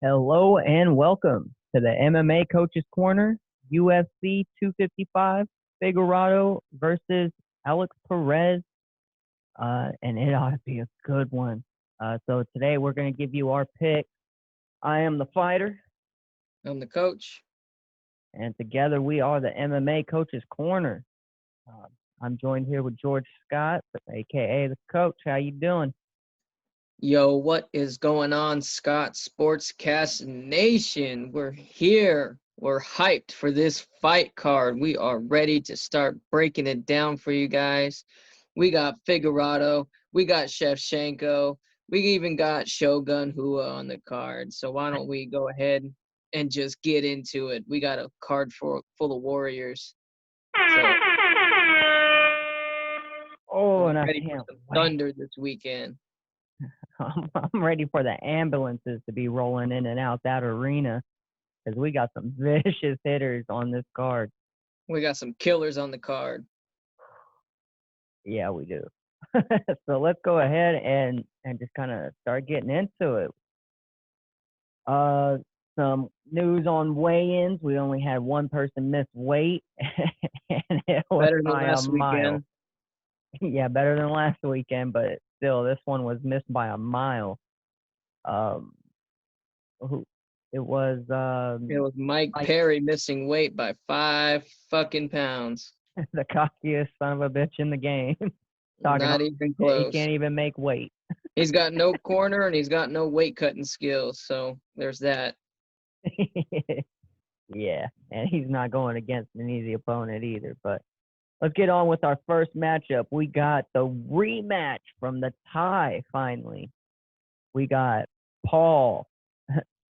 Hello and welcome to the MMA Coaches Corner, UFC 255, Figueiredo versus Alex Perez, and it ought to be a good one. So today we're going to give you our pick. I am the fighter, I'm the coach. and together we are the MMA Coaches Corner. Uh, I'm joined here with George Scott, aka the Coach. How you doing? Yo, what is going on, Scott Sportscast Nation? We're here. We're hyped for this fight card. We are ready to start breaking it down for you guys. We got Figueroa, we got Shevchenko, we even got Shogun Hua on the card. So why don't we go ahead and just get into it? We got a card full of warriors. So Oh, we're and I ready for can't some wait. thunder this weekend. I'm ready for the ambulances to be rolling in and out that arena because we got some vicious hitters on this card. We got some killers on the card. Yeah, we do. So let's go ahead and just kind of start getting into it. Uh, some news on weigh-ins. We only had one person miss weight, and it was Better than by a last mile. weekend. Yeah, better than last weekend, but still, this one was missed by a mile. Um, who it was It was Mike Mike, Perry missing weight by 5 fucking pounds. the cockiest son of a bitch in the game, talking all Not even shit. He close. can't even make weight. He's got no corner and he's got no weight cutting skills. So there's that. Yeah, and he's not going against an easy opponent either. But let's get on with our first matchup. We got the rematch from the tie finally. We got Paul,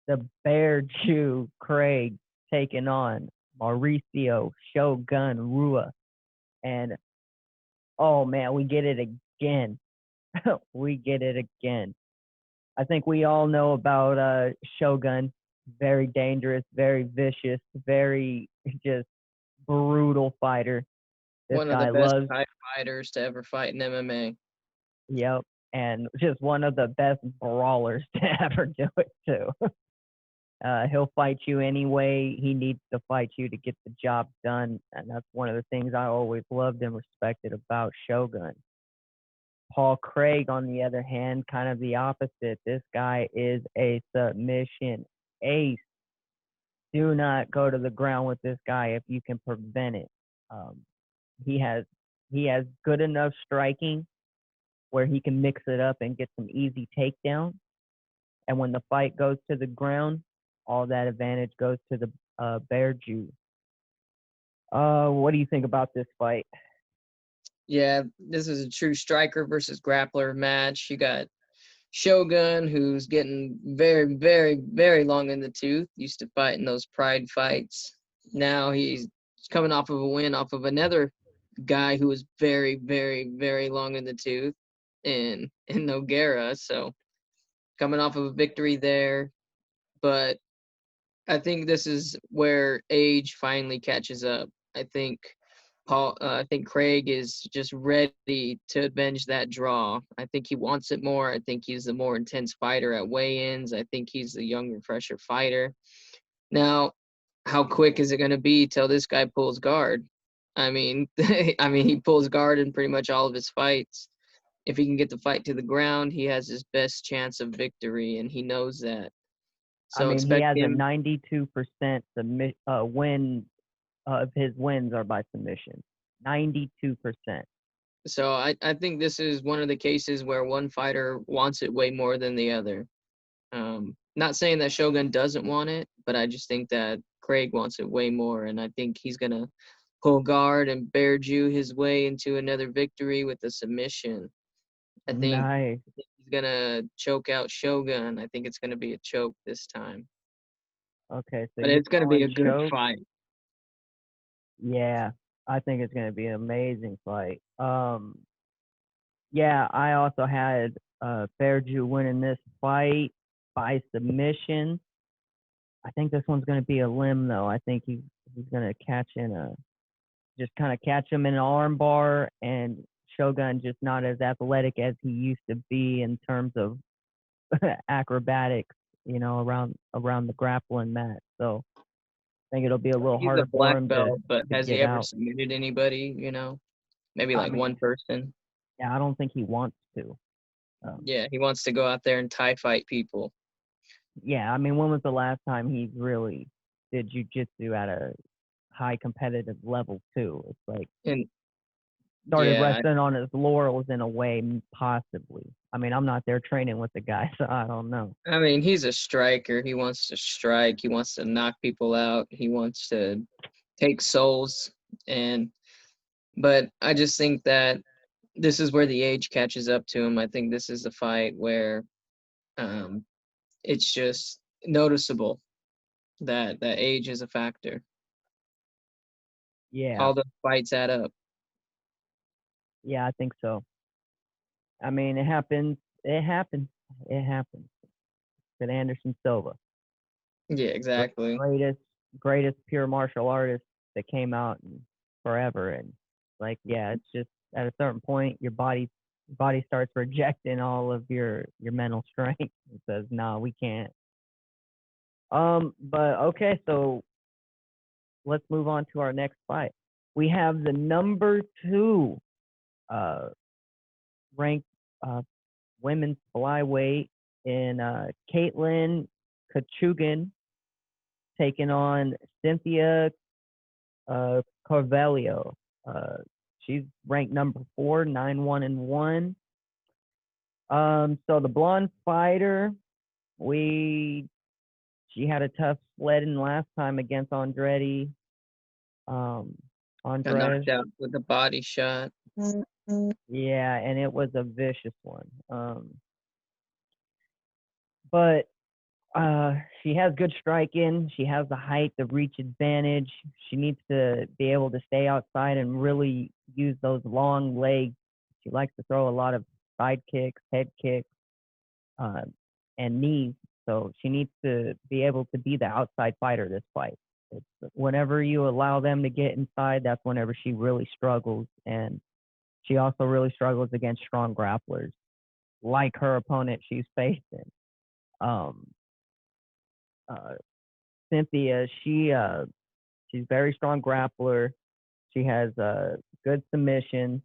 the Bear Jew Craig, taking on Mauricio Shogun Rua. And oh man, we get it again. We get it again. I think we all know about Shogun. Very dangerous, very vicious, very just brutal fighter. This One of the guy best loves, Thai fighters to ever fight in MMA. yep, and just one of the best brawlers to ever do it too. He'll fight you any way he needs to fight you to get the job done, and that's one of the things I always loved and respected about Shogun. Paul Craig, on the other hand, kind of the opposite. This guy is a submission ace. Do not go to the ground with this guy if you can prevent it. Um, he has he has good enough striking where he can mix it up and get some easy takedowns. And when the fight goes to the ground, all that advantage goes to the Bear Jew. What do you think about this fight? Yeah, this is a true striker versus grappler match. You got Shogun, who's getting very, very, very long in the tooth. Used to fight in those pride fights. Now he's coming off of a win off of another guy who was very, very, very long in the tooth in Noguera. So coming off of a victory there, but I think this is where age finally catches up. I think I think Craig is just ready to avenge that draw. I think he wants it more. I think he's the more intense fighter at weigh-ins. I think he's the younger, fresher fighter. Now, how quick is it going to be till this guy pulls guard? I mean, I mean, he pulls guard in pretty much all of his fights. If he can get the fight to the ground, he has his best chance of victory, and he knows that. I So mean, he expect has a him. 92% win of his wins are by submission. 92%. So I think this is one of the cases where one fighter wants it way more than the other. Not saying that Shogun doesn't want it, but I just think that Craig wants it way more, and I think he's gonna pull guard and bear Jew his way into another victory with a submission. I think Nice. he's gonna choke out Shogun. I think it's gonna be a choke this time, Okay, so but you're it's gonna be calling a good choke? fight. Yeah, I think it's going to be an amazing fight. Yeah, I also had Fairju winning this fight by submission. I think this one's going to be a limb though. I think he's going to catch in a just kind of catch him in an arm bar, and Shogun just not as athletic as he used to be in terms of acrobatics. around the grappling mat. So I think it'll be a little He's a harder for black him belt, but to has he get ever out. submitted anybody? Maybe I like one mean, person. yeah, I don't think he wants to. Um, Yeah, he wants to go out there and tie fight people. yeah, I mean, when was the last time he really did jujitsu at a high competitive level too? It's like And started yeah, resting on his laurels in a way, possibly. I mean, I'm not there training with the guy, so I don't know. I mean, he's a striker. He wants to strike. He wants to knock people out. He wants to take souls. And but I just think that this is where the age catches up to him. I think this is a fight where um, it's just noticeable that age is a factor. Yeah, All the fights add up. yeah, I think so. I mean, it happens. It happens. It happens. With Anderson Silva, Yeah, exactly. greatest, greatest pure martial artist that came out in forever. And like, yeah, it's just at a certain point, your body starts rejecting all of your mental strength. It says, no, we can't. But okay, so let's move on to our next fight. We have the number 2 uh, ranked uh, women's flyweight in Caitlin Kachugan taking on Cynthia Carvalho. Uh, she's ranked number 4, 9-1-1. So the blonde fighter, she had a tough sledding last time against Andretti. Um, Got Andres. knocked out with a body shot. Yeah, and it was a vicious one. But she has good striking. She has the height, the reach advantage. She needs to be able to stay outside and really use those long legs. She likes to throw a lot of side kicks, head kicks, uh, and knees. So she needs to be able to be the outside fighter this fight. Whenever you allow them to get inside, that's whenever she really struggles. And she also really struggles against strong grapplers, like her opponent she's facing. Um, uh, Cynthia, she's very strong grappler. She has good submissions.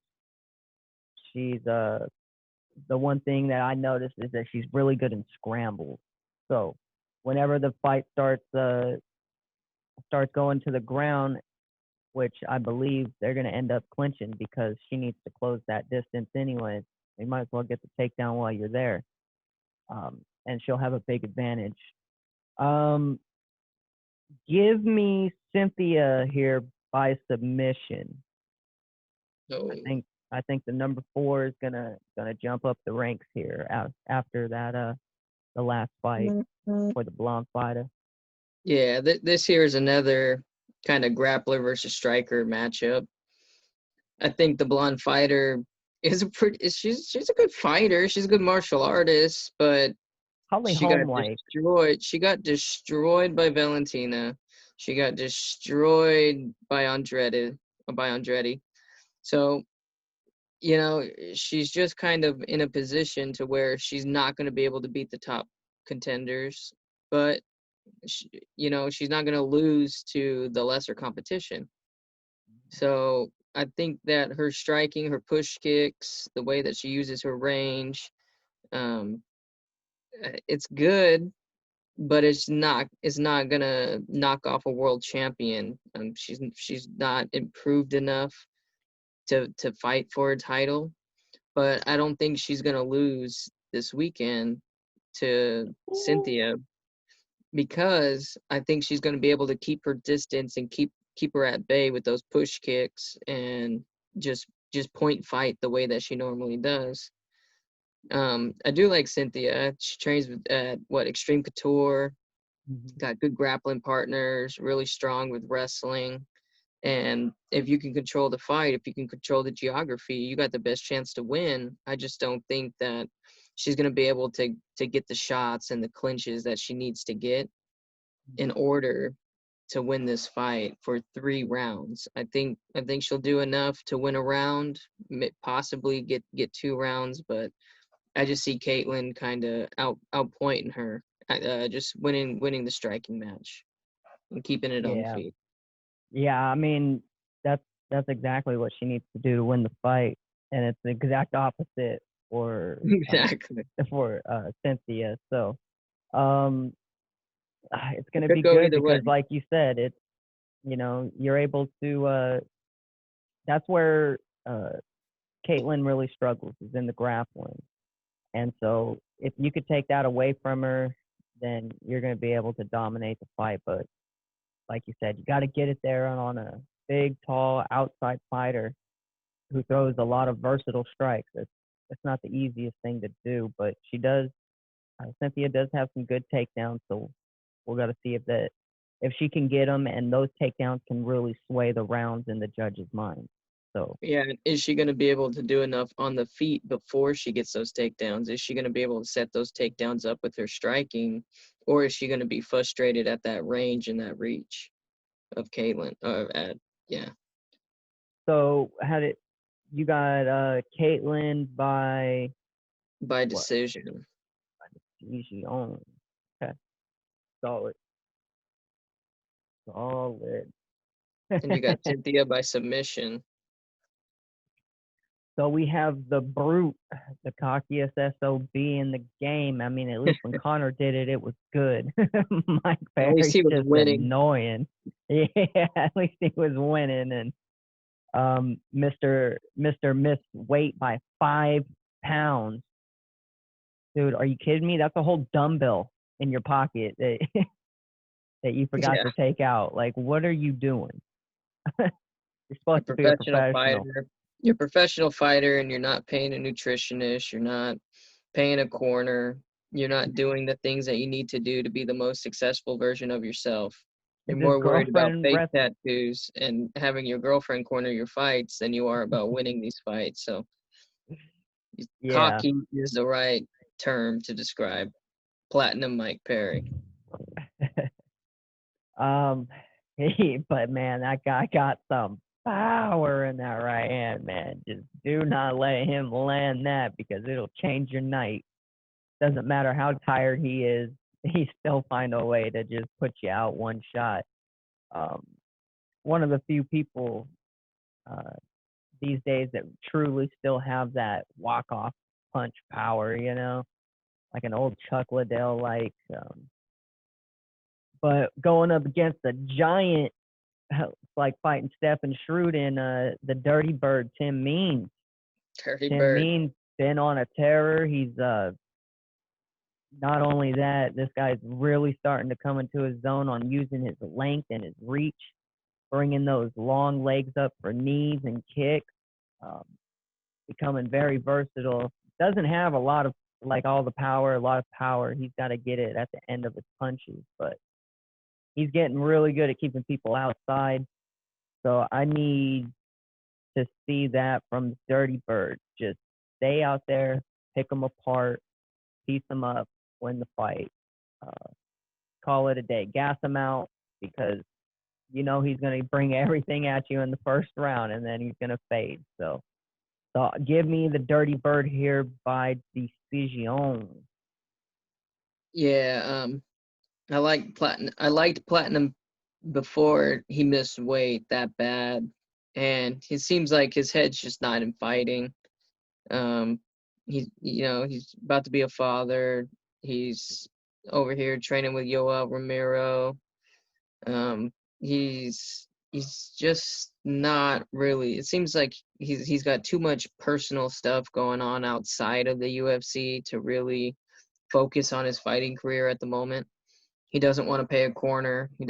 She's the one thing that I noticed is that she's really good in scrambles. So whenever the fight starts going to the ground, which I believe they're going to end up clinching because she needs to close that distance anyway. You might as well get the takedown while you're there, and she'll have a big advantage. Um, Give me Cynthia here by submission. No. I think the number 4 is gonna jump up the ranks here after that the last fight for the blonde fighter. Yeah, this here is another kind of grappler versus striker matchup. I think the blonde fighter is a pretty. She's a good fighter. She's a good martial artist, but Holly she got Holm like destroyed. She got destroyed by Valentina. She got destroyed by Andretti. So, she's just kind of in a position to where she's not going to be able to beat the top contenders, but she's not going to lose to the lesser competition. So, I think that her striking, her push kicks, the way that she uses her range, um, it's good, but it's not gonna knock off a world champion. She's not improved enough to fight for a title, but I don't think she's gonna lose this weekend to Cynthia because I think she's gonna be able to keep her distance and keep her at bay with those push kicks and just point fight the way that she normally does. I do like Cynthia. She trains at Extreme Couture. mhm. Got good grappling partners, really strong with wrestling. And if you can control the fight, if you can control the geography, you got the best chance to win. I just don't think that she's going to be able to get the shots and the clinches that she needs to get in order to win this fight for 3 rounds. I think she'll do enough to win a round, possibly get 2 rounds, but I just see Caitlin kind of outpointing her just winning the striking match and keeping it on the Yeah. feet. Yeah, I mean, that's that's exactly what she needs to do to win the fight, and it's the exact opposite for Exactly. Cynthia. So, um, it's It gonna could be go good either way. because, like you said, it's you're able to. That's where uh, Caitlin really struggles is in the grappling, and so if you could take that away from her, then you're gonna be able to dominate the fight. But like you said, you got to get it there on a big, tall outside fighter who throws a lot of versatile strikes. It's not the easiest thing to do, but she does. Cynthia does have some good takedowns, so we're got to see if she can get them, and those takedowns can really sway the rounds in the judge's mind. So Yeah, and is she going to be able to do enough on the feet before she gets those takedowns? Is she going to be able to set those takedowns up with her striking, or is she going to be frustrated at that range and that reach of Caitlin? Yeah, so how did you got Caitlin by by what? decision. Easy on. Okay, solid, solid. And you got Cynthia by submission. So we have the brute, the cockiest SOB in the game. I mean, at least when Connor did it, it was good. Mike At least Perry's he was just winning. annoying. Yeah, at least he was winning. And Mr. missed weight by 5 pounds. Dude, are you kidding me? That's a whole dumbbell in your pocket that that you forgot Yeah, to take out. Like, what are you doing? You're a supposed to be a professional professional. fighter. You're a professional fighter, and you're not paying a nutritionist. You're not paying a corner. You're not doing the things that you need to do to be the most successful version of yourself. You're His more worried about girlfriend face ref. tattoos and having your girlfriend corner your fights than you are about winning these fights. So Yeah. cocky is the right term to describe Platinum Mike Perry. Um, but man, that guy got some power in that right hand, man. Just do not let him land that because it'll change your night. Doesn't matter how tired he is, he still find a way to just put you out one shot. Um, one of the few people uh, these days that truly still have that walk off punch power, like an old Chuck Liddell like. But going up against a giant like fighting Stephen Shrewd and the Dirty Bird, Tim Means. Dirty Tim Bird. Means been on a terror. He's not only that, this guy's really starting to come into his zone on using his length and his reach, bringing those long legs up for knees and kicks, um, becoming very versatile. Doesn't have a lot of like all the power, a lot of power. He's got to get it at the end of his punches, but he's getting really good at keeping people outside. So I need to see that from the Dirty Bird. Just stay out there, pick them apart, piece them up, win the fight, uh, call it a day, gas him out because he's going to bring everything at you in the first round and then he's going to fade. So give me the Dirty Bird here by decision. Yeah, I liked Platinum before he missed weight that bad. And it seems like his head's just not in fighting. Um, he's about to be a father. He's over here training with Yoel Romero. Um, he's just not really. It seems like he's got too much personal stuff going on outside of the UFC to really focus on his fighting career at the moment. He doesn't want to pay a corner. He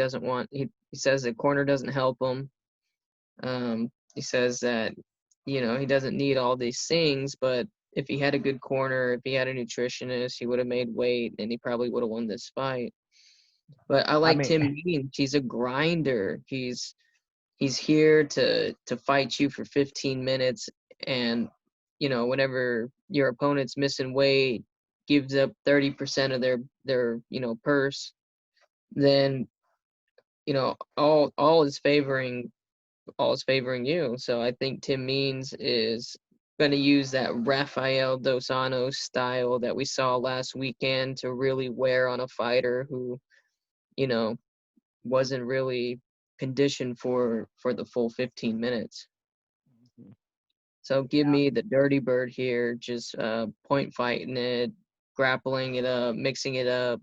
says the corner doesn't help him. He says that, he doesn't need all these things, but if he had a good corner, if he had a nutritionist, he would have made weight and he probably would have won this fight. But I I like mean, Tim Means. He's a grinder. He's here to fight you for 15 minutes and whenever your opponent's missing weight, gives up 30% of their purse, then all is favoring you. So I think Tim Means is going to use that Rafael dos Anjos style that we saw last weekend to really wear on a fighter who, you know, wasn't really conditioned for the full 15 minutes. Mhm. So give me the dirty bird here, just point fighting it, grappling it up, mixing it up,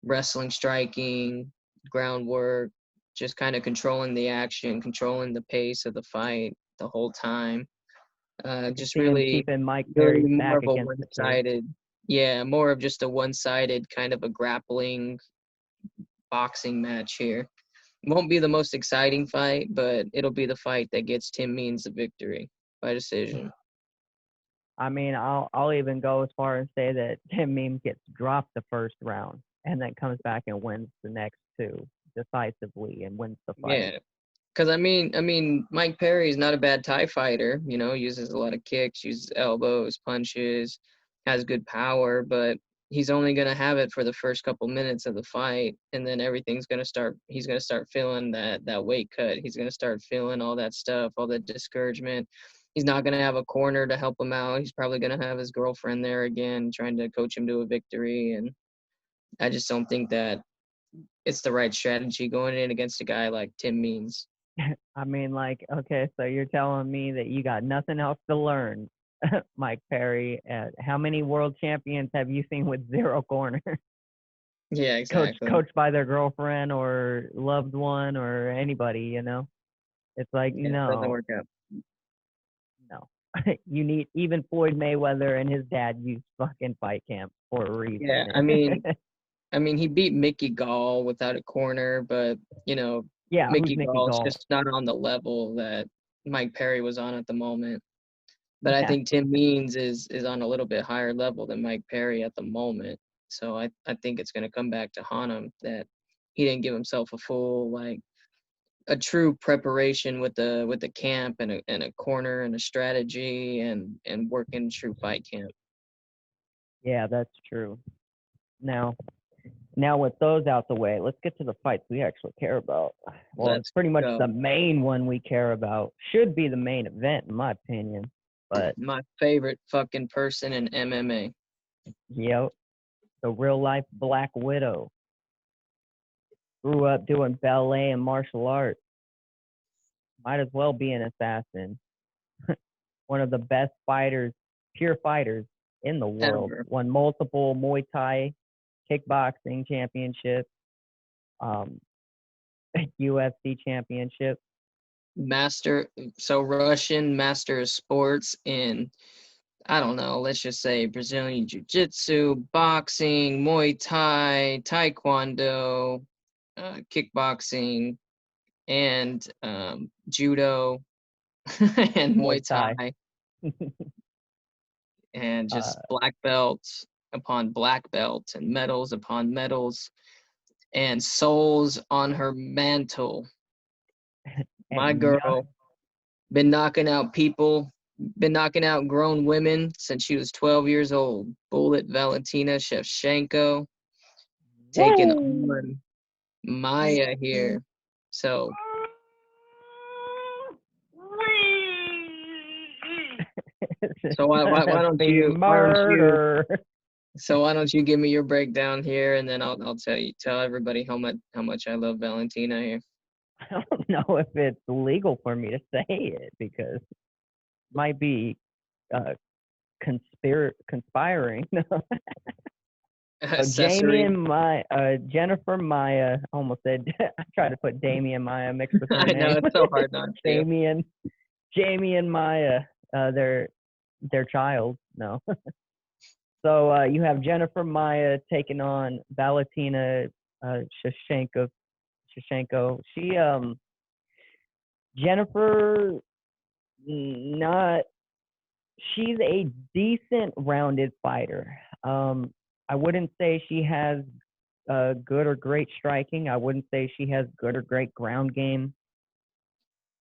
wrestling, striking, groundwork, just kind of controlling the action, controlling the pace of the fight the whole time. I can Just see him really, keeping Mike really Perry's more back of a against the cage. one-sided, yeah, more of just a one-sided kind of a grappling boxing match here. Won't be the most exciting fight, but it'll be the fight that gets Tim Means the victory by decision. I mean, I'll even go as far as say that Tim Means gets dropped the first round and then comes back and wins the next two decisively and wins the fight. Yeah, because Mike Perry is not a bad Thai fighter. You know, uses a lot of kicks, uses elbows, punches, has good power, but he's only gonna have it for the first couple minutes of the fight, and then everything's gonna start. He's gonna start feeling that weight cut. He's gonna start feeling all that stuff, all that discouragement. He's not gonna have a corner to help him out. He's probably gonna have his girlfriend there again, trying to coach him to a victory, and I just don't think that it's the right strategy going in against a guy like Tim Means. I mean, like, okay, so you're telling me that you got nothing else to learn, Mike Perry. How many world champions have you seen with zero corner? Yeah, exactly. Coached by their girlfriend or loved one or anybody, you know? It's like, Yeah, it doesn't no, work out. no. You need even Floyd Mayweather and his dad use fucking fight camp for a Yeah, reason. he beat Mickey Gall without a corner, but Yeah, who's Mickey Mickey Gall's Gall? just not on the level that Mike Perry was on at the moment. But I Yeah, think Tim Means is on a little bit higher level than Mike Perry at the moment. So I think it's gonna come back to haunt him that he didn't give himself a full a true preparation with the camp and a corner and a strategy and working true fight camp. yeah, that's true. Now, now with those out the way, let's get to the fights we actually care about. Well, it's Let's pretty much go. the main one we care about. Should be the main event, in my opinion. But My favorite fucking person in MMA. yep, the real life Black Widow grew up doing ballet and martial arts. Might as well be an assassin. One of the best fighters, pure fighters in the world. Ever. Won multiple Muay Thai kickboxing championships, um, UFC championships. Russian master of sports in, I don't know, let's just say Brazilian Jiu-Jitsu, boxing, Muay Thai, Taekwondo, kickboxing, and judo, and Muay Muay Thai. Thai, and uh, just black belts upon black belts and medals upon medals and souls on her mantle. My and girl been knocking out people, been knocking out grown women since she was 12 years old. Bullet Valentina Shevchenko taking woo! on Maya here. So so why why, Gonna why don't be you why don't you murder. so why don't you give me your breakdown here, and then I'll tell everybody how much I love Valentina here. I don't know if it's legal for me to say it because it might be uh, conspiring. So Jamie Accessory. and Jennifer Maya, I almost said, I tried to put Damien Maya mixed with her I know name. it's so hard not to. Jamie and Maya, their child. No. So you have Jennifer Maya taking on Valentina Shevchenko. She Jennifer not she's a decent rounded fighter. I wouldn't say she has good or great striking. I wouldn't say she has good or great ground game.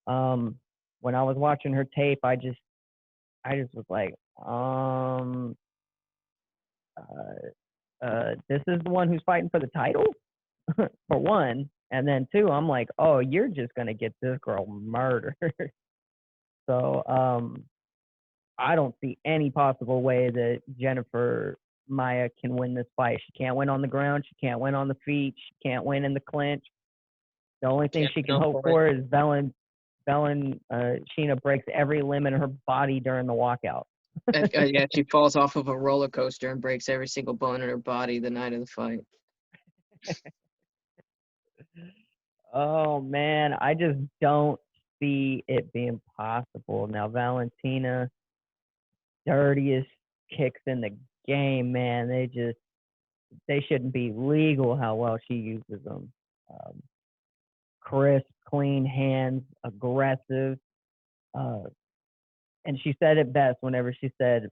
When I was watching her tape, I just was like, this is the one who's fighting for the title, for one, and then two, I'm like, oh, you're just gonna get this girl murdered. So I don't see any possible way that Jennifer Maya can win this fight. She can't win on the ground. She can't win on the feet. She can't win in the clinch. The only thing Can't she can no hope point. for is Sheena breaks every limb in her body during the walkout. Yeah, she falls off of a roller coaster and breaks every single bone in her body the night of the fight. Oh man, I just don't see it being possible. Now Valentina, dirtiest kicks in the game, man. They shouldn't be legal how well she uses them. Um, Crisp, clean hands, aggressive. Uh, and she said it best whenever she said,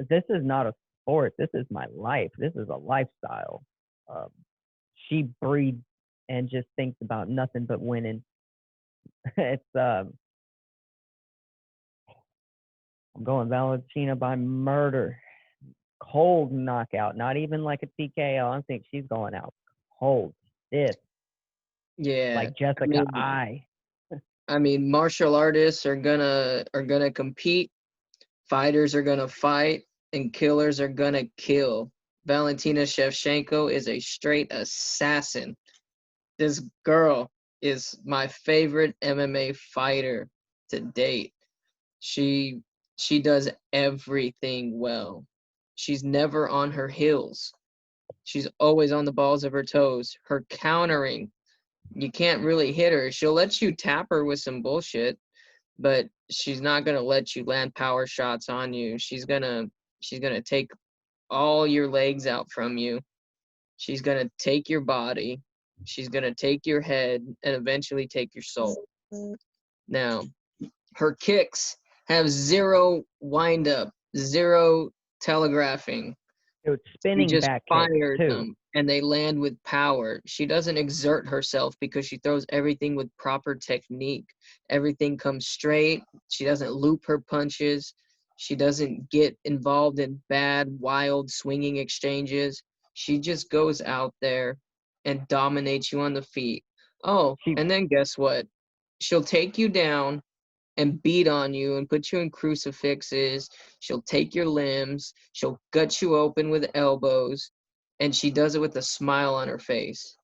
"This is not a sport. This is my life. This is a lifestyle." Um, she breathes and just thinks about nothing but winning. it's I'm going Valentina by murder, cold knockout, not even like a TKO. I think she's going out cold, stiff, Yeah, like Jessica I. I mean, martial artists are gonna compete, fighters are gonna fight, and killers are gonna kill. Valentina Shevchenko is a straight assassin. This girl is my favorite MMA fighter to date. She she does everything well. She's never on her heels. She's always on the balls of her toes. Her countering, you can't really hit her. She'll let you tap her with some bullshit, but she's not gonna let you land power shots on you. She's gonna take all your legs out from you. She's gonna take your body. She's gonna take your head and eventually take your soul. Now, her kicks have zero wind up, zero telegraphing. Dude, She spinning just back kicks fires too. them and they land with power. She doesn't exert herself because she throws everything with proper technique. Everything comes straight. She doesn't loop her punches. She doesn't get involved in bad, wild, swinging exchanges. She just goes out there and dominates you on the feet. Oh, She and then guess what? She'll take you down and beat on you and put you in crucifixes. She'll take your limbs. She'll gut you open with elbows, and she does it with a smile on her face.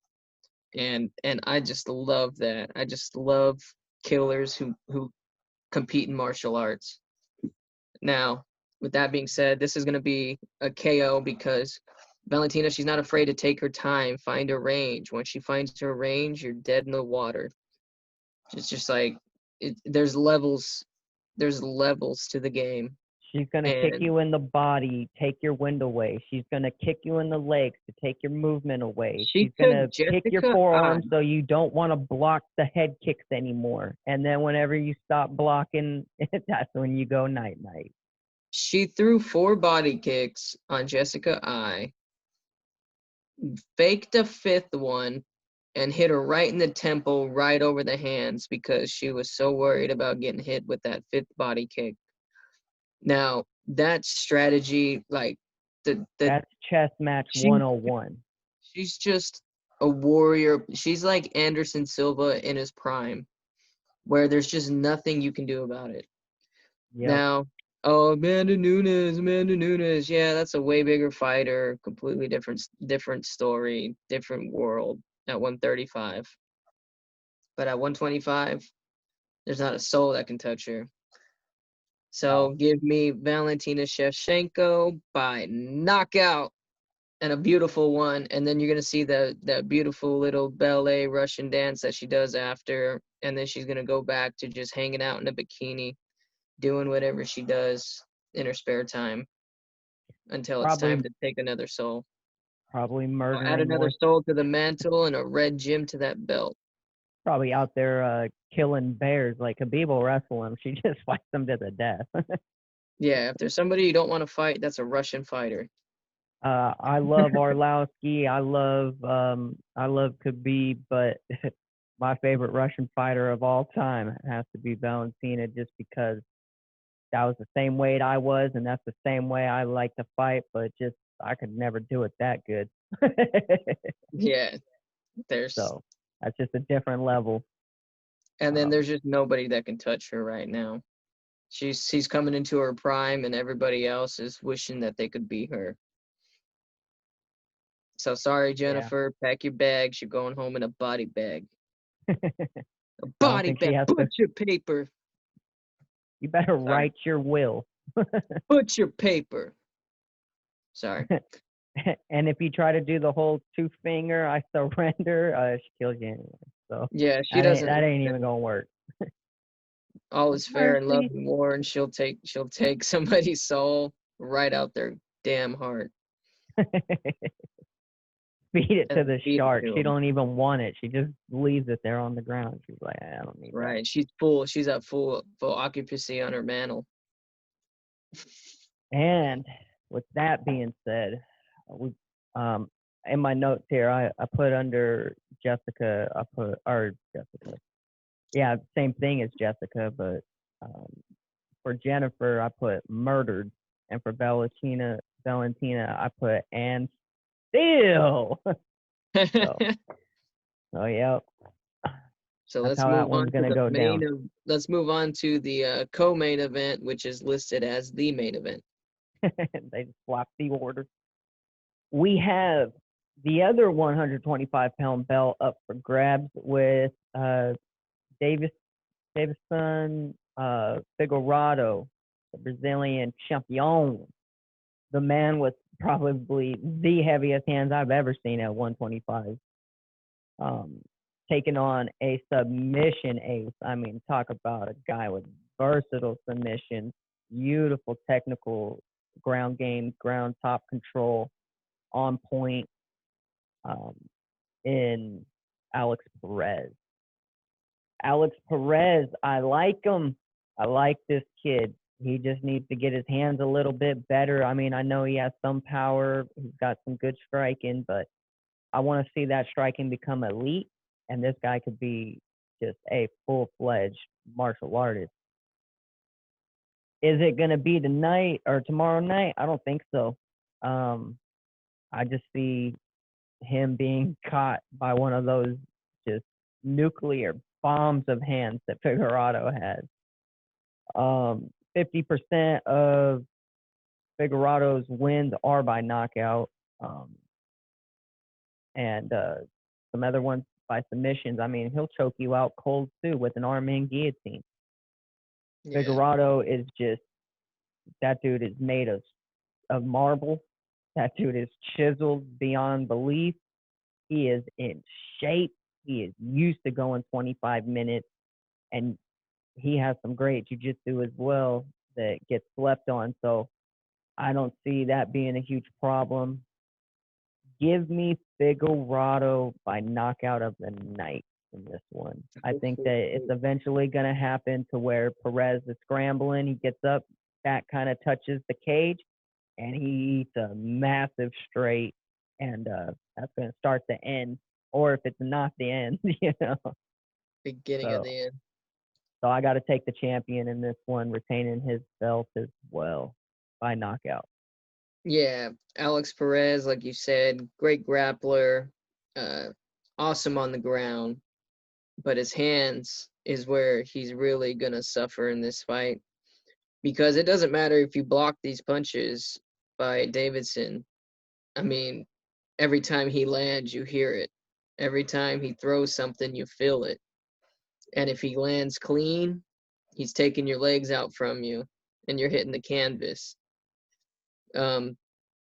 And I just love that. I just love killers who compete in martial arts. Now, with that being said, this is going to be a KO because Valentina, she's not afraid to take her time, find her range. Once she finds her range, you're dead in the water. It's just like there's levels to the game. she's gonna kick And you in the body, take your wind away. She's gonna kick you in the legs to take your movement away. she She's took gonna kick your Jessica I. forearms so you don't want to block the head kicks anymore. And then whenever you stop blocking, that's when you go night night. She threw 4 body kicks on Jessica I, faked a 5th one, and hit her right in the temple, right over the hands because she was so worried about getting hit with that 5th body kick. Now, that strategy, like the That's chess match she 101. she's just a warrior. She's like Anderson Silva in his prime, where there's just nothing you can do about it. Yep. Now, oh, Amanda Nunes, yeah, that's a way bigger fighter, completely different story, different world at 135. But at 125, there's not a soul that can touch her. So No. give me Valentina Shevchenko by knockout and a beautiful one, and then you're gonna see that beautiful little ballet Russian dance that she does after, and then she's gonna go back to just hanging out in a bikini, doing whatever she does in her spare time until it's time Probably to take another soul. probably I'll add murdering another more. soul to the mantle and a red gem to that belt. Probably out there killing bears like Khabib will wrestle him. She just fights them to the death. Yeah, if there's somebody you don't want to fight, that's a Russian fighter. I love Arlovsky. I love Khabib, but my favorite Russian fighter of all time has to be Valentina, just because that was the same weight I was, and that's the same way I like to fight. But just I could never do it that good. Yeah, there's So that's just a different level. and then Um, there's just nobody that can touch her right now. She's coming into her prime, and everybody else is wishing that they could be her. So sorry, Yeah. Jennifer. Pack your bags. You're going home in a body bag. A I don't body think she bag. has to. Butcher paper. You better Sorry. write your will. Butcher paper. Sorry. And if you try to do the whole 2-finger, I surrender, she kills you anyway. So Yeah, she that ain't doesn't. that ain't even gonna work. All is fair in love Mercy. and war, and she'll take somebody's soul right out their damn heart Feed it to and the feed it shark. to She them. don't even want it. She just leaves it there on the ground. She's like, I don't need that. Right. She's at full occupancy on her mantle. And with that being said, we in my notes here, I put under Jessica. Jessica. Yeah, same thing as Jessica, but for Jennifer, I put murdered, and for Valentina, I put and still. So, oh yeah, So that's let's how that move on one's to gonna the go main down. of let's move on to the co-main event, which is listed as the main event. They just swap the order. We have the other 125-pound belt up for grabs with Davison Figueiredo, the Brazilian champion. The man with probably the heaviest hands I've ever seen at 125. Taking on a submission ace. I mean, talk about a guy with versatile submissions, beautiful technical ground game, ground top control, on point in Alex Perez. Alex Perez, I like him. I like this kid. He just needs to get his hands a little bit better. I mean, I know he has some power. He's got some good striking, but I want to see that striking become elite. And this guy could be just a full-fledged martial artist. Is it going to be tonight or tomorrow night? I don't think so. I just see him being caught by one of those just nuclear bombs of hands that Figueroa has. 50% of Figueroa's wins are by knockout, and some other ones by submissions. I mean, he'll choke you out cold too with an arm in guillotine. Yeah. Figueroa is just, that dude is made of marble. That dude is chiseled beyond belief. He is in shape. He is used to going 25 minutes, and he has some great jiu-jitsu as well that gets slept on. So I don't see that being a huge problem. Give me Figueroa by knockout of the night in this one. I think that it's eventually going to happen to where Perez is scrambling. He gets up, that kind of touches the cage, and he eats a massive straight, and that's going to start the end. Or if it's not the end, Beginning of the end. So I got to take the champion in this one, retaining his belt as well by knockout. Yeah, Alex Perez, like you said, great grappler, awesome on the ground, but his hands is where he's really gonna suffer in this fight, because it doesn't matter if you block these punches by Davidson. I mean, every time he lands, you hear it. Every time he throws something, you feel it. And if he lands clean, he's taking your legs out from you, and you're hitting the canvas.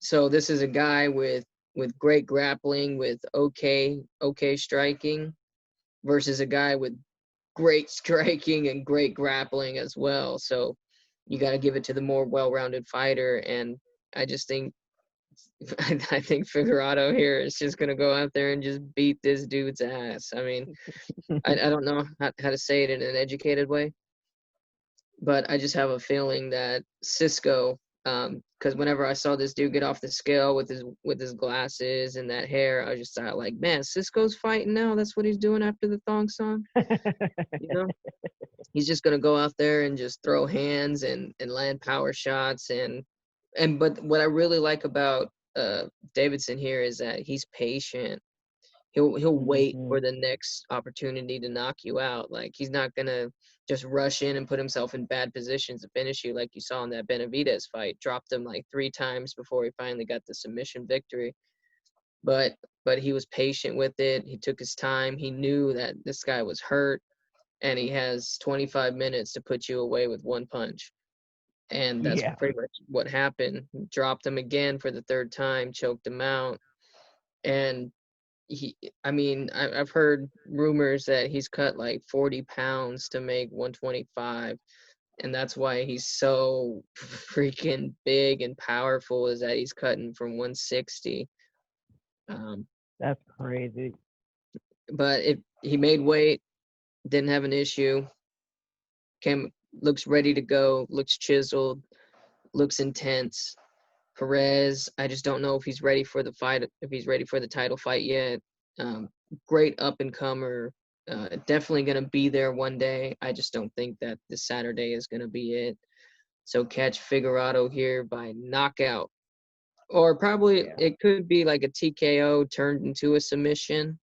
So this is a guy with great grappling, with okay striking, versus a guy with great striking and great grappling as well. So you got to give it to the more well-rounded fighter, and I just think I think Figueroa here is just gonna go out there and just beat this dude's ass. I mean, I don't know how to say it in an educated way, but I just have a feeling that Cisco, because whenever I saw this dude get off the scale with his glasses and that hair, I just thought like, man, Cisco's fighting now. That's what he's doing after the thong song. You know, he's just gonna go out there and just throw hands and land power shots but what I really like about Davidson here is that he's patient. He'll wait Hmm. for the next opportunity to knock you out. Like, he's not gonna just rush in and put himself in bad positions to finish you, like you saw in that Benavidez fight. Dropped him like 3 times before he finally got the submission victory. But he was patient with it. He took his time. He knew that this guy was hurt, and he has 25 minutes to put you away with one punch. And that's Yeah, pretty much what happened. Dropped him again for the third time, choked him out. And I mean, I've heard rumors that he's cut like 40 pounds to make 125. And that's why he's so freaking big and powerful, is that he's cutting from 160. Um, that's crazy. but he made weight, didn't have an issue, looks ready to go, looks chiseled, looks intense. Perez, I just don't know if he's ready for the fight, if he's ready for the title fight yet. Um, Great up and comer. Definitely going to be there one day. I just don't think that this Saturday is going to be it. So catch Figueroa here by knockout. Or probably Yeah. it could be like a TKO turned into a submission.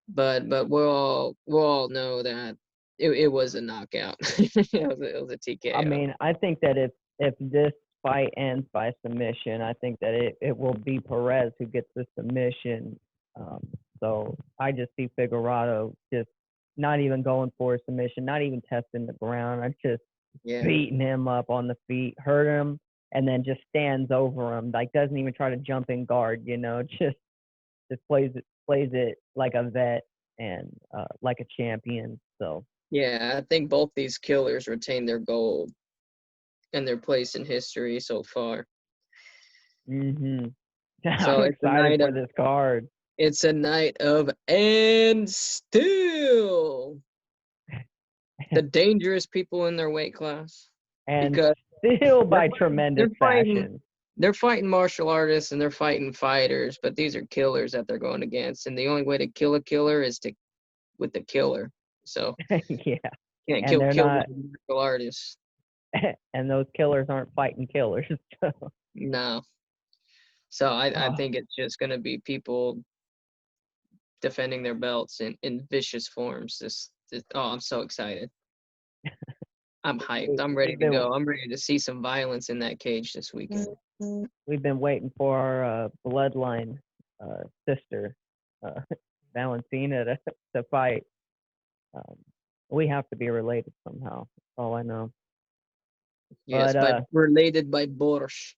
But we'll all know that it was a knockout. It was a I TKO. mean, I think that if this fight ends by submission, I think that it will be Perez who gets the submission. Um, so I just see Figueroa just not even going for a submission, not even testing the ground. I just Yeah. beating him up on the feet, hurt him, and then just stands over him. Like doesn't even try to jump in guard, just plays it like a vet and like a champion. So Yeah, I think both these killers retain their gold and their place in history so far. I'm So excited for this card. it's a night of and still the dangerous people in their weight class, And because still they're by fighting, tremendous they're fighting fashion. they're fighting martial artists and they're fighting fighters, but these are killers that they're going against, and the only way to kill a killer is to with the killer. So Yeah. can't And they're kill not martial artists. and those killers aren't fighting killers. So, No. So I uh, think it's just gonna be people defending their belts in vicious forms. Oh, I'm so excited. I'm hyped. I'm ready we've to been go. I'm ready to see some violence in that cage this weekend. we've been waiting for our bloodline sister uh, Valentina to fight. Um, we have to be related somehow. That's all I know. Yes, But by related by Borscht.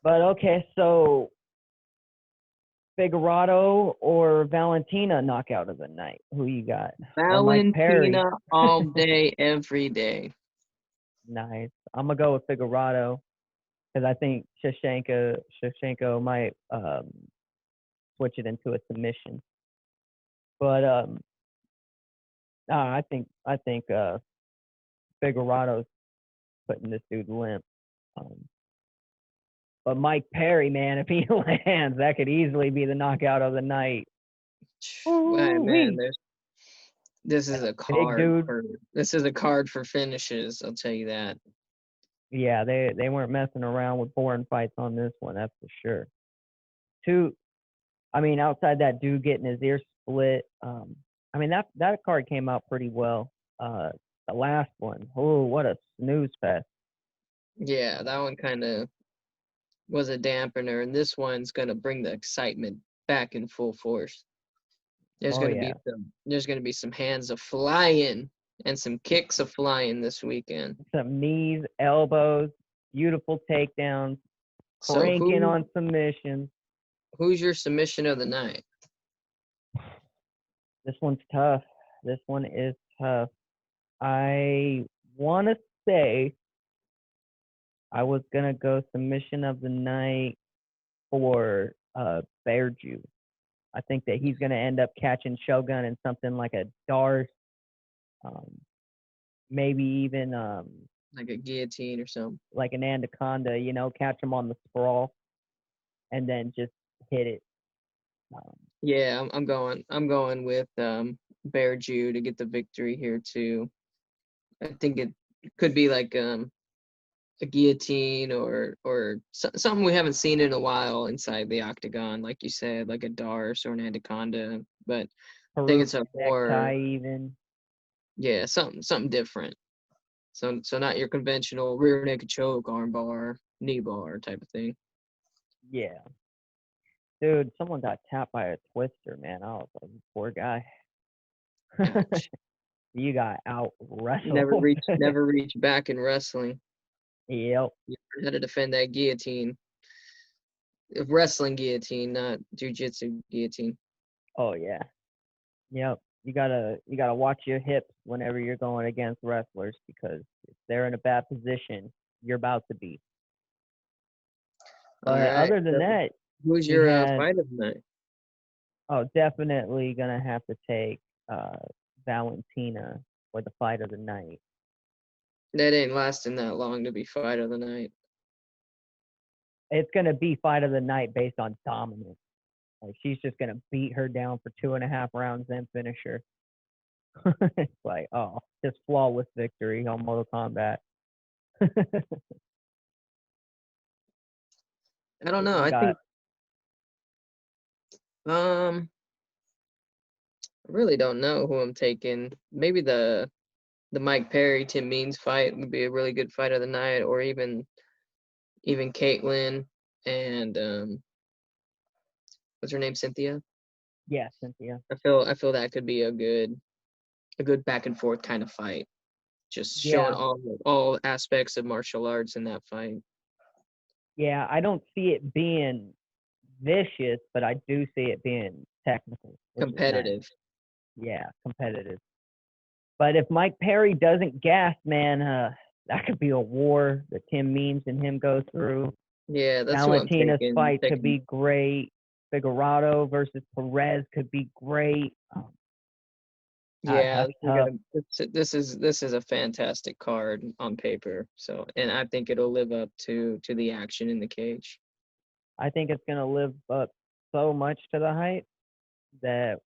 okay, so Figueroa or Valentina knockout of the night? Who you got? Or Mike Perry? Valentina all day, every day. Nice. I'm gonna go with Figueroa because I think Shevchenko might switch it into a submission. But I think Figueroa's putting this dude limp. Um, but Mike Perry, man, if he lands, that could easily be the knockout of the night. Hey, man, Ooh-wee. this is a Big card dude. for this is a card for finishes. I'll tell you that. Yeah, they weren't messing around with boring fights on this one. That's for sure. Two, I mean, outside that dude getting his ear split, I mean that card came out pretty well. The last one, oh, what a snooze fest. Yeah, that one kind of was a dampener, and this one's gonna bring the excitement back in full force. Oh yeah, There's gonna be some hands a flying and some kicks a flying this weekend. some knees, elbows, beautiful takedowns, So cranking on submissions. who's your submission of the night? This one's tough. This one is tough. I want to say I was gonna go submission of the night for Bearju. I think that he's gonna end up catching Shogun in something like a Darce, um, maybe even Like a guillotine or something? like an Anaconda. Catch him on the sprawl and then just hit it. Um, Yeah, I'm going with Bear Jew to get the victory here too. I think it could be like a guillotine or something we haven't seen in a while inside the octagon, like you said, like a Darce or an Anaconda. But I think it's Peruvian a more, necktie even. yeah, something different. So not your conventional rear naked choke, arm bar, knee bar type of thing. Yeah. Dude, someone got tapped by a twister, man. I was like, poor guy. Ouch. You got out Never wrestled. reach never reach back in wrestling. Yep. You learn how to defend that guillotine. Wrestling guillotine, not jujitsu guillotine. Oh yeah. Yep. You gotta watch your hips whenever you're going against wrestlers because if they're in a bad position, you're about to be. All But right. other than So that, who's we your had fight of the night? definitely gonna have to take uh Valentina for the fight of the night. That ain't lasting that long to be fight of the night. It's gonna be fight of the night based on dominance. Like she's just gonna beat her down for 2.5 rounds and finish her. It's like, oh, just flawless victory on Mortal Kombat. I don't know. You I got think I really don't know who I'm taking. Maybe the Mike Perry Tim Means fight would be a really good fight of the night, or even Caitlyn and what's her name, Cynthia. yeah, Cynthia. I feel that could be a good back and forth kind of fight. Just showing Yeah, all aspects of martial arts in that fight. yeah. I don't see it being vicious, but I do see it being technical, which is nice. Competitive. Yeah, competitive. But if Mike Perry doesn't gas, man, that could be a war that Tim Means and him go through. Yeah, that's who I'm Valentina's taking. fight could be great. Figueroa versus Perez could be great. Yeah, That's tough. this is a fantastic card on paper. So, and I think it'll live up to the action in the cage. I think it's gonna live up so much to the hype that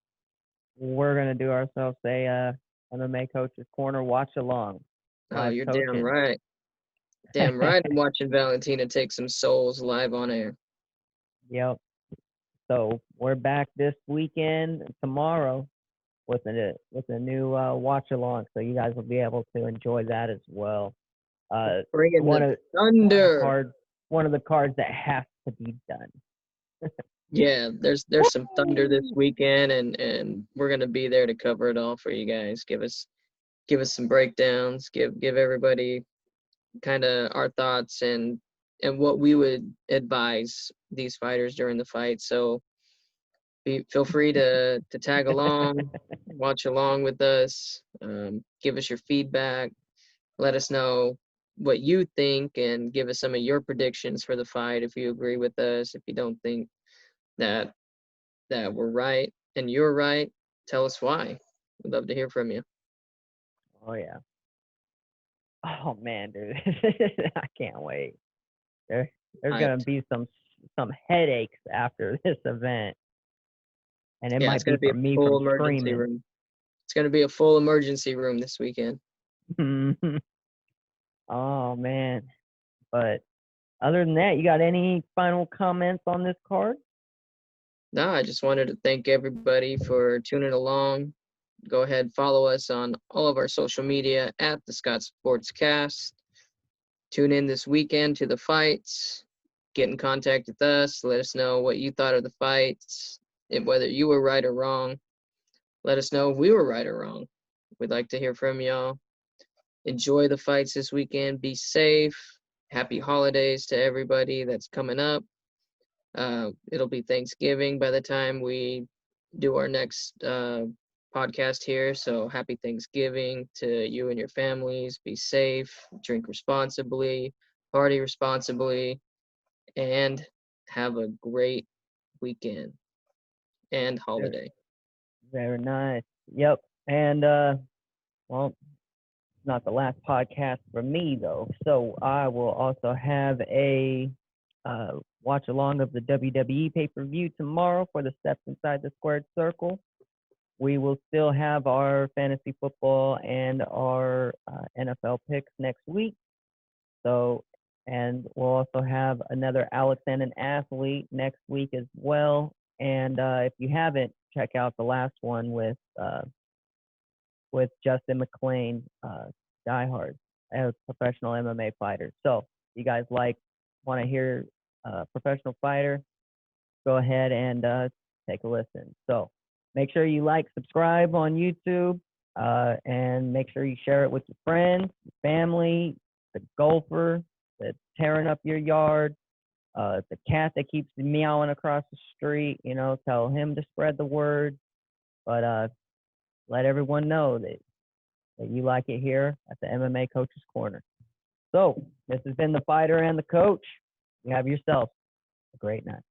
we're gonna do ourselves a MMA coach's corner watch along, Oh, live you're damn coaching. right. Damn right. I'm watching Valentina take some souls live on air. Yep. So we're back this weekend tomorrow with a new watch along, so you guys will be able to enjoy that as well. Bringing One the of thunder. one of the cards that has to be done. Yeah, there's some thunder this weekend, and we're gonna be there to cover it all for you guys. Give us some breakdowns. Give everybody kind of our thoughts and what we would advise these fighters during the fight. So feel free to tag along, watch along with us, give us your feedback, let us know what you think, and give us some of your predictions for the fight if you agree with us. If you don't think that we're right and you're right, tell us why. We'd love to hear from you. Oh yeah. Oh man, dude, I can't wait. There's gonna Hyped. be some headaches after this event, and it Yeah, it's might gonna be be a from me full from emergency screaming. room. It's gonna be a full emergency room this weekend. Oh man, but other than that, you got any final comments on this card? No, I just wanted to thank everybody for tuning along. Go ahead, follow us on all of our social media at the Scott Sportscast. Tune in this weekend to the fights. Get in contact with us. Let us know what you thought of the fights, and whether you were right or wrong. Let us know if we were right or wrong. We'd like to hear from y'all. Enjoy the fights this weekend. Be safe. Happy holidays to everybody that's coming up. It'll be Thanksgiving by the time we do our next podcast here. So happy Thanksgiving to you and your families. Be safe, drink responsibly, party responsibly, and have a great weekend and Very, holiday. very nice. Yep. And well, it's not the last podcast for me though. So I will also have a watch along of the WWE pay-per-view tomorrow for the Steps Inside the Squared Circle. We will still have our fantasy football and our NFL picks next week. So And we'll also have another Alex and an athlete next week as well. And if you haven't, check out the last one with Justin McLean, diehard, as professional MMA fighter. So if you guys want to hear professional fighter, go ahead and take a listen. So make sure you subscribe on YouTube, and make sure you share it with your friends, your family, the golfer that's tearing up your yard, the cat that keeps meowing across the street. Tell him to spread the word. But let everyone know that you like it here at the MMA Coach's Corner. So this has been the fighter and the coach. You have yourself a great night.